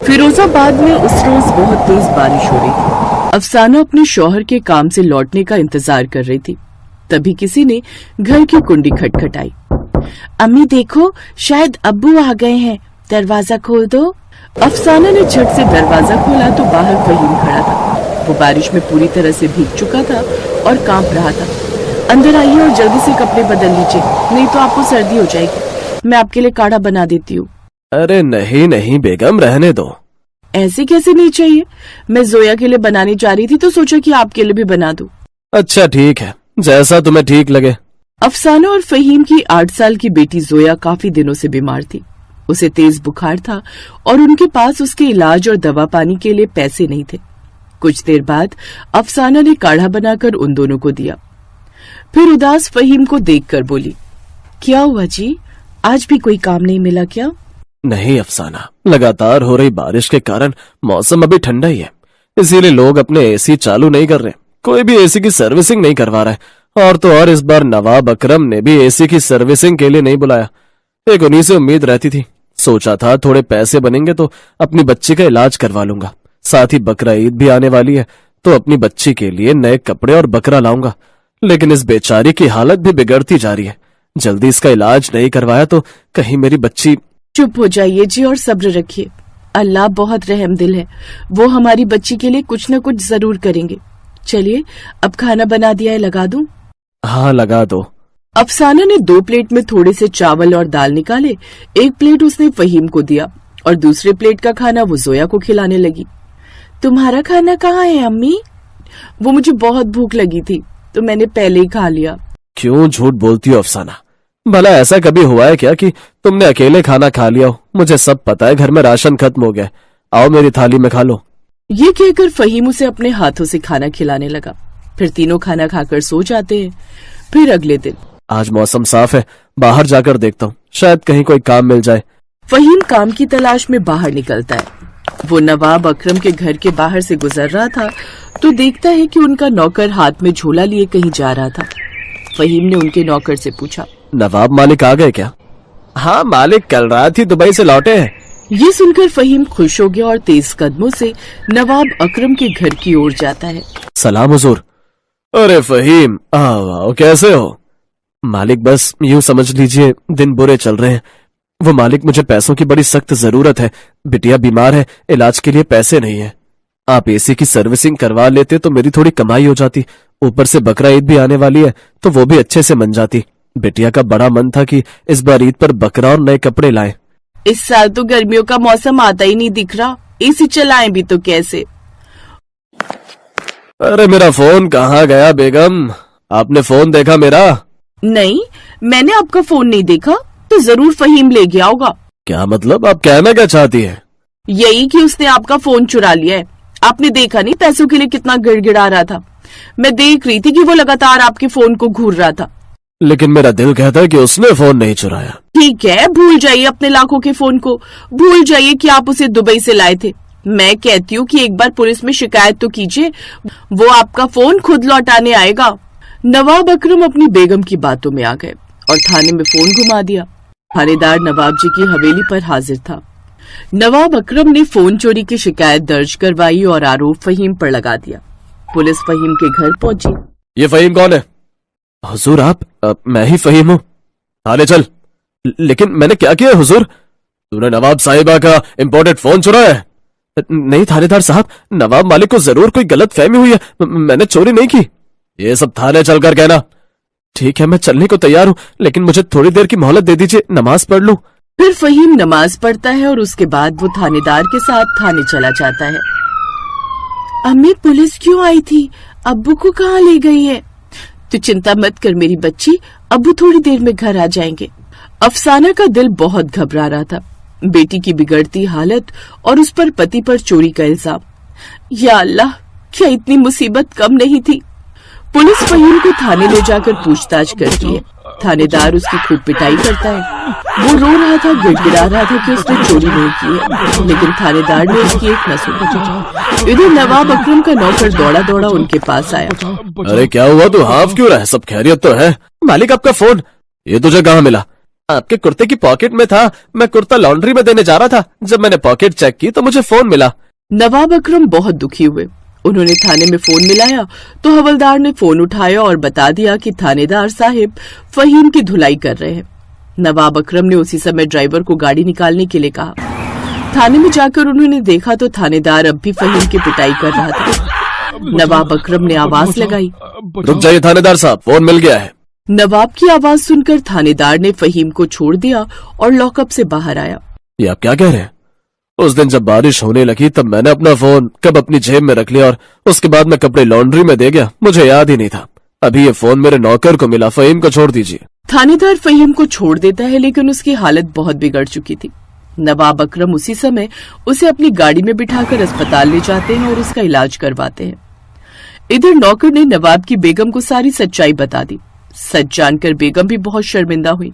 फिरोजाबाद में उस रोज बहुत तेज बारिश हो रही थी। अफसाना अपने शौहर के काम से लौटने का इंतजार कर रही थी। तभी किसी ने घर की कुंडी खटखटाई। अम्मी देखो, शायद अब्बू आ गए हैं, दरवाजा खोल दो। अफसाना ने झट से दरवाजा खोला तो बाहर फहीम खड़ा था। वो बारिश में पूरी तरह से भीग चुका था और कांप रहा था। अंदर आइए और जल्दी से कपड़े बदल लीजिए, नहीं तो आपको सर्दी हो जाएगी। मैं आपके लिए काढ़ा बना देती हूँ। अरे नहीं नहीं बेगम, रहने दो। ऐसे कैसे नहीं चाहिए? मैं जोया के लिए बनाने जा रही थी तो सोचा कि आपके लिए भी बना दूं। अच्छा ठीक है, जैसा तुम्हें ठीक लगे। अफसाना और फहीम की 8 साल की बेटी जोया काफी दिनों से बीमार थी। उसे तेज बुखार था और उनके पास उसके इलाज और दवा पानी के लिए पैसे नहीं थे। कुछ देर बाद अफसाना ने काढ़ा बनाकर उन दोनों को दिया। फिर उदास फहीम को देखकर बोली, क्या हुआ जी, आज भी कोई काम नहीं मिला क्या? नहीं अफसाना, लगातार हो रही बारिश के कारण मौसम अभी ठंडा ही है, इसीलिए लोग अपने एसी चालू नहीं कर रहे। कोई भी एसी की सर्विसिंग नहीं करवा रहा है। और तो और इस बार नवाब अकरम ने भी एसी की सर्विसिंग के लिए नहीं बुलाया। एक उन्हीं से उम्मीद रहती थी। सोचा था थोड़े पैसे बनेंगे तो अपनी बच्ची का इलाज करवा लूंगा। साथ ही बकरा ईद भी आने वाली है तो अपनी बच्ची के लिए नए कपड़े और बकरा लाऊंगा। लेकिन इस बेचारी की हालत भी बिगड़ती जा रही है। जल्दी इसका इलाज नहीं करवाया तो कहीं मेरी बच्ची। चुप हो जाइए जी और सब्र रखिए। अल्लाह बहुत रहमदिल है, वो हमारी बच्ची के लिए कुछ न कुछ जरूर करेंगे। चलिए अब खाना बना दिया है, लगा दूं? हाँ लगा दो। अफसाना ने 2 प्लेट में थोड़े से चावल और दाल निकाले। एक प्लेट उसने फहीम को दिया और दूसरे प्लेट का खाना वो जोया को खिलाने लगी। तुम्हारा खाना कहाँ है अम्मी? वो मुझे बहुत भूख लगी थी तो मैंने पहले ही खा लिया। क्यों झूठ बोलती हो अफसाना? भला ऐसा कभी हुआ है क्या कि तुमने अकेले खाना खा लिया हो? मुझे सब पता है, घर में राशन खत्म हो गया। आओ मेरी थाली में खा लो। ये कहकर फहीम उसे अपने हाथों से खाना खिलाने लगा। फिर तीनों खाना खाकर सो जाते हैं। फिर अगले दिन आज मौसम साफ है, बाहर जाकर देखता हूँ, शायद कहीं कोई काम मिल जाए। फहीम काम की तलाश में बाहर निकलता है। वो नवाब अकरम के घर के बाहर से गुजर रहा था तो देखता है कि उनका नौकर हाथ में झोला लिए कहीं जा रहा था। फहीम ने उनके नौकर से पूछा, नवाब मालिक आ गए क्या? हाँ मालिक कल रात ही दुबई से लौटे हैं। ये सुनकर फहीम खुश हो गया और तेज कदमों से नवाब अकरम के घर की ओर जाता है। सलाम हुजूर। अरे फहीम, आओ, कैसे हो? मालिक बस यूं समझ लीजिए दिन बुरे चल रहे हैं। वो मालिक, मुझे पैसों की बड़ी सख्त जरूरत है। बिटिया बीमार है, इलाज के लिए पैसे नहीं है। आप एसी की सर्विसिंग करवा लेते तो मेरी थोड़ी कमाई हो जाती। ऊपर से बकरा ईद भी आने वाली है तो वो भी अच्छे से मन जाती। बिटिया का बड़ा मन था कि इस बार ईद पर बकरा और नए कपड़े लाएं। इस साल तो गर्मियों का मौसम आता ही नहीं दिख रहा, एसी चलाएं भी तो कैसे? अरे मेरा फोन कहाँ गया बेगम? आपने फोन देखा मेरा? नहीं, मैंने आपका फोन नहीं देखा। तो जरूर फहीम ले गया होगा। क्या मतलब? आप कहना क्या चाहती हैं? यही कि उसने आपका फोन चुरा लिया है। आपने देखा नहीं पैसों के लिए कितना गिड़गिड़ा रहा था? मैं देख रही थी कि वो लगातार आपके फोन को घूर रहा था। लेकिन मेरा दिल कहता है कि उसने फोन नहीं चुराया। ठीक है, भूल जाइए अपने लाखों के फोन को। भूल जाइए कि आप उसे दुबई से लाए थे। मैं कहती हूँ कि एक बार पुलिस में शिकायत तो कीजिए, वो आपका फोन खुद लौटाने आएगा। नवाब अकरम अपनी बेगम की बातों में आ गए और थाने में फोन घुमा दिया। थानेदार नवाब जी की हवेली पर हाजिर था। नवाब अकरम ने फोन चोरी की शिकायत दर्ज करवाई और आरोप फहीम पर लगा दिया। पुलिस फहीम के घर पहुंची। ये फहीम कौन है? हुजूर आप? मैं ही फहीम हूँ। थाने चल। लेकिन मैंने क्या किया हुजूर? तूने नवाब साहिबा का इम्पोर्टेड फोन चुराया है? नहीं थानेदार साहब, नवाब मालिक को जरूर कोई गलत फहमी हुई है, मैंने चोरी नहीं की। ये सब थाने चलकर कहना। ठीक है, मैं चलने को तैयार हूँ, लेकिन मुझे थोड़ी देर की मोहलत दे दीजिए, नमाज पढ़ लूं। फिर फहीम नमाज पढ़ता है और उसके बाद वो थानेदार के साथ थाने चला जाता है। अम्मी पुलिस क्यों आई थी? अब्बू को कहाँ ले गई है? तू चिंता मत कर मेरी बच्ची, अब्बू थोड़ी देर में घर आ जाएंगे। अफसाना का दिल बहुत घबरा रहा था। बेटी की बिगड़ती हालत और उस पर पति पर चोरी का इल्जाम। या अल्लाह, क्या इतनी मुसीबत कम नहीं थी? पुलिस फहीम को थाने ले जाकर पूछताछ करती है। थानेदार उसकी खूब पिटाई करता है। वो रो रहा था, गिड़गिड़ा रहा था कि उसने चोरी नहीं की है, लेकिन थानेदार ने उसकी एक न सुनी। इधर नवाब अकरम का नौकर दौड़ा दौड़ा उनके पास आया। अरे क्या हुआ, तू हाफ क्यों रहा है? सब खैरियत तो है? मालिक आपका फोन, ये तुझे कहाँ मिला? आपके कुर्ते की पॉकेट में था। मैं कुर्ता लॉन्ड्री में देने जा रहा था। जब मैंने पॉकेट चेक की तो मुझे फोन मिला। नवाब अकरम बहुत दुखी हुए। उन्होंने थाने में फोन मिलाया तो हवलदार ने फोन उठाया और बता दिया कि थानेदार साहिब फहीम की धुलाई कर रहे हैं। नवाब अकरम ने उसी समय ड्राइवर को गाड़ी निकालने के लिए कहा। थाने में जाकर उन्होंने देखा तो थानेदार अब भी फहीम की पिटाई कर रहा था। नवाब अकरम ने आवाज लगाई, रुक जाइए थानेदार साहब, फोन मिल गया है। नवाब की आवाज सुनकर थानेदार ने फहीम को छोड़ दिया और लॉकअप से बाहर आया। ये आप क्या कह रहे हैं? उस दिन जब बारिश होने लगी तब मैंने अपना फोन कब अपनी जेब में रख लिया और उसके बाद मैं कपड़े लॉन्ड्री में दे गया, मुझे याद ही नहीं था। अभी ये फोन मेरे नौकर को मिला। फहीम को छोड़ दीजिए। थानेदार फहीम को छोड़ देता है, लेकिन उसकी हालत बहुत बिगड़ चुकी थी। नवाब अकरम उसी समय उसे अपनी गाड़ी में बिठाकर अस्पताल ले जाते हैं और उसका इलाज करवाते हैं। इधर नौकर ने नवाब की बेगम को सारी सच्चाई बता दी। सच जानकर बेगम भी बहुत शर्मिंदा हुई।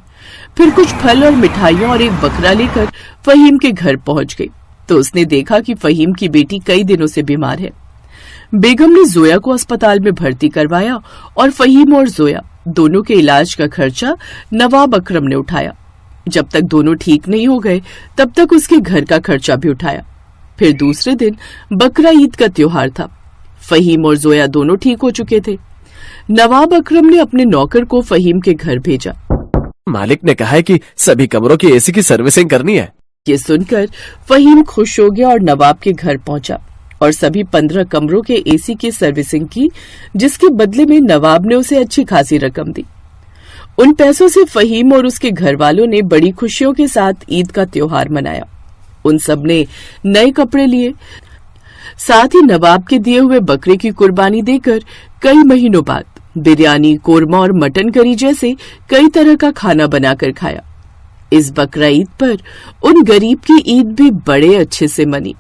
फिर कुछ फल और मिठाइयां और एक बकरा लेकर फहीम के घर पहुंच गई तो उसने देखा कि फहीम की बेटी कई दिनों से बीमार है। बेगम ने जोया को अस्पताल में भर्ती करवाया और फहीम और जोया दोनों के इलाज का खर्चा नवाब अकरम ने उठाया। जब तक दोनों ठीक नहीं हो गए तब तक उसके घर का खर्चा भी उठाया। फिर दूसरे दिन बकरा ईद का त्योहार था। फहीम और जोया दोनों ठीक हो चुके थे। नवाब अकरम ने अपने नौकर को फहीम के घर भेजा। मालिक ने कहा है कि सभी कमरों की एसी की सर्विसिंग करनी है। ये सुनकर फहीम खुश हो गया और नवाब के घर पहुंचा और सभी 15 कमरों के एसी की सर्विसिंग की, जिसके बदले में नवाब ने उसे अच्छी खासी रकम दी। उन पैसों से फहीम और उसके घर वालों ने बड़ी खुशियों के साथ ईद का त्योहार मनाया। उन सब ने नए कपड़े लिए। साथ ही नवाब के दिए हुए बकरे की कुर्बानी देकर कई महीनों बाद बिरयानी, कोरमा और मटन करी जैसे कई तरह का खाना बनाकर खाया। इस बकरा ईद पर उन गरीब की ईद भी बड़े अच्छे से मनी।